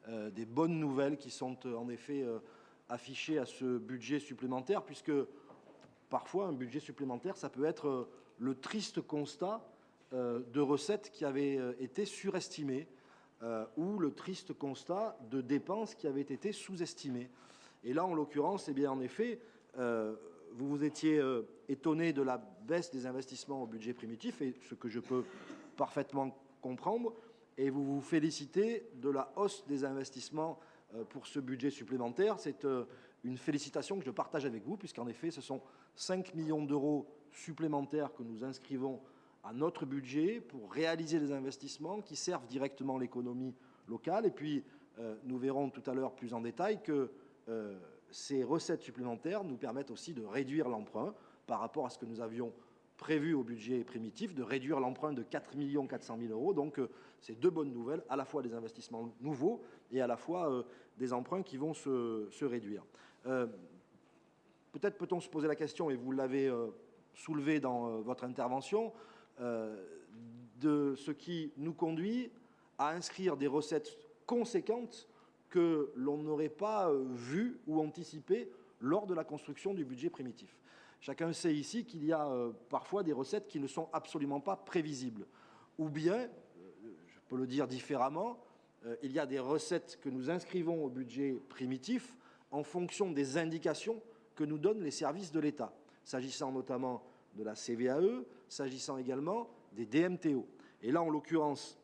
des bonnes nouvelles qui sont en effet affichées à ce budget supplémentaire, puisque parfois un budget supplémentaire, ça peut être le triste constat de recettes qui avaient été surestimées ou le triste constat de dépenses qui avaient été sous-estimées. Et là, en l'occurrence, eh bien, en effet, vous vous étiez étonné de la baisse des investissements au budget primitif, et ce que je peux parfaitement comprendre, et vous vous félicitez de la hausse des investissements pour ce budget supplémentaire. C'est une félicitation que je partage avec vous, puisqu'en effet, ce sont 5 millions d'euros supplémentaires que nous inscrivons à notre budget pour réaliser des investissements qui servent directement l'économie locale. Et puis, nous verrons tout à l'heure plus en détail que ces recettes supplémentaires nous permettent aussi de réduire l'emprunt par rapport à ce que nous avions prévu au budget primitif, de réduire l'emprunt de 4 400 000 euros. Donc, c'est deux bonnes nouvelles, à la fois des investissements nouveaux et à la fois des emprunts qui vont se réduire. Peut-être peut-on se poser la question, et vous l'avez soulevé dans votre intervention, de ce qui nous conduit à inscrire des recettes conséquentes que l'on n'aurait pas vues ou anticipées lors de la construction du budget primitif. Chacun sait ici qu'il y a parfois des recettes qui ne sont absolument pas prévisibles. Ou bien, je peux le dire différemment, il y a des recettes que nous inscrivons au budget primitif en fonction des indications que nous donnent les services de l'État, s'agissant notamment de la CVAE, s'agissant également des DMTO. Et là, en l'occurrence,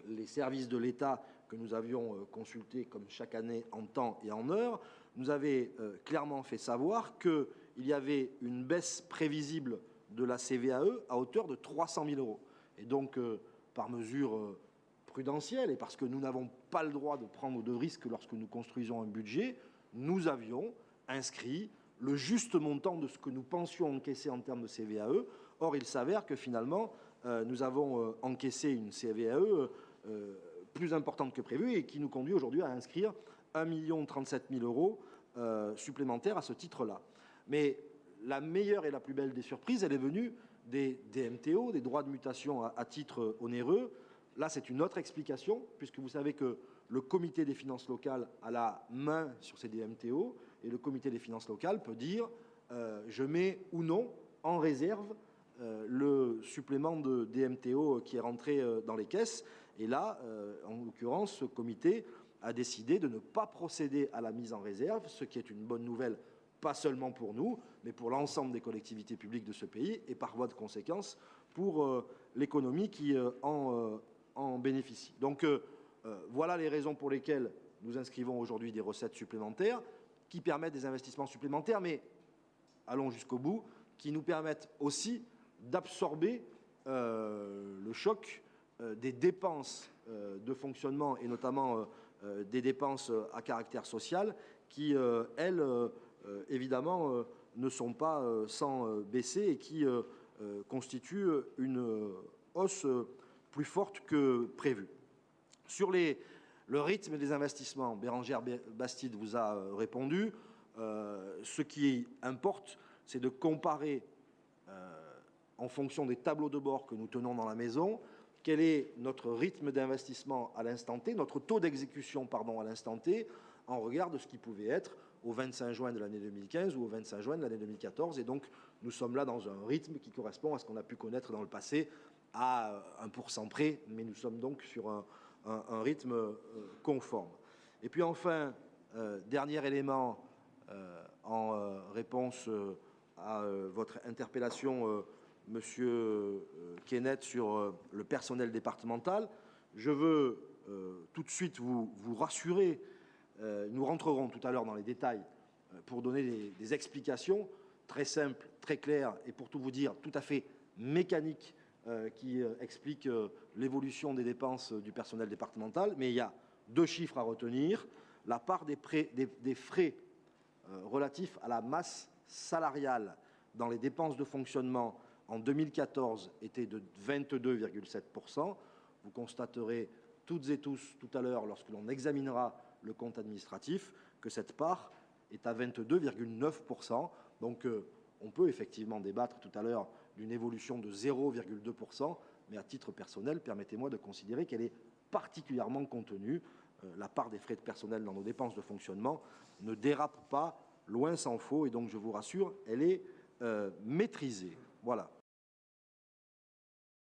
les services de l'État que nous avions consultés comme chaque année en temps et en heure, nous avaient clairement fait savoir qu'il y avait une baisse prévisible de la CVAE à hauteur de 300 000 euros. Et donc, par mesure prudentielle, et parce que nous n'avons pas le droit de prendre de risques lorsque nous construisons un budget, nous avions inscrit le juste montant de ce que nous pensions encaisser en termes de CVAE. Or, il s'avère que finalement, nous avons encaissé une CVAE plus importante que prévu et qui nous conduit aujourd'hui à inscrire 1 037 000 euros supplémentaires à ce titre-là. Mais la meilleure et la plus belle des surprises, elle est venue des DMTO, des droits de mutation à titre onéreux. Là, c'est une autre explication, puisque vous savez que le comité des finances locales a la main sur ces DMTO, et le comité des finances locales peut dire je mets ou non en réserve le supplément de DMTO qui est rentré dans les caisses. Et là, en l'occurrence, ce comité a décidé de ne pas procéder à la mise en réserve, ce qui est une bonne nouvelle, pas seulement pour nous, mais pour l'ensemble des collectivités publiques de ce pays, et par voie de conséquence pour l'économie qui en bénéficie. Donc, voilà les raisons pour lesquelles nous inscrivons aujourd'hui des recettes supplémentaires qui permettent des investissements supplémentaires, mais allons jusqu'au bout, qui nous permettent aussi d'absorber le choc des dépenses de fonctionnement et notamment des dépenses à caractère social qui, elles, évidemment, ne sont pas sans baisser et qui constituent une hausse plus forte que prévu. Sur le rythme des investissements, Bérengère Bastide vous a répondu. Ce qui importe, c'est de comparer en fonction des tableaux de bord que nous tenons dans la maison, quel est notre rythme d'investissement à l'instant T, notre taux d'exécution, pardon, à l'instant T, en regard de ce qui pouvait être au 25 juin de l'année 2015 ou au 25 juin de l'année 2014. Et donc, nous sommes là dans un rythme qui correspond à ce qu'on a pu connaître dans le passé à 1% près, mais nous sommes donc sur un rythme conforme. Et puis enfin, dernier élément en réponse à votre interpellation, Monsieur Kenneth, sur le personnel départemental, je veux tout de suite vous rassurer. Nous rentrerons tout à l'heure dans les détails pour donner des explications très simples, très claires et pour tout vous dire, tout à fait mécaniques qui expliquent l'évolution des dépenses du personnel départemental. Mais il y a deux chiffres à retenir. La part des frais relatifs à la masse salariale dans les dépenses de fonctionnement en 2014 était de 22,7%. Vous constaterez toutes et tous tout à l'heure, lorsque l'on examinera le compte administratif, que cette part est à 22,9%. Donc on peut effectivement débattre tout à l'heure d'une évolution de 0,2%, mais à titre personnel, permettez-moi de considérer qu'elle est particulièrement contenue la part des frais de personnel dans nos dépenses de fonctionnement ne dérape pas, loin s'en faut, et donc je vous rassure, elle est maîtrisée. Voilà.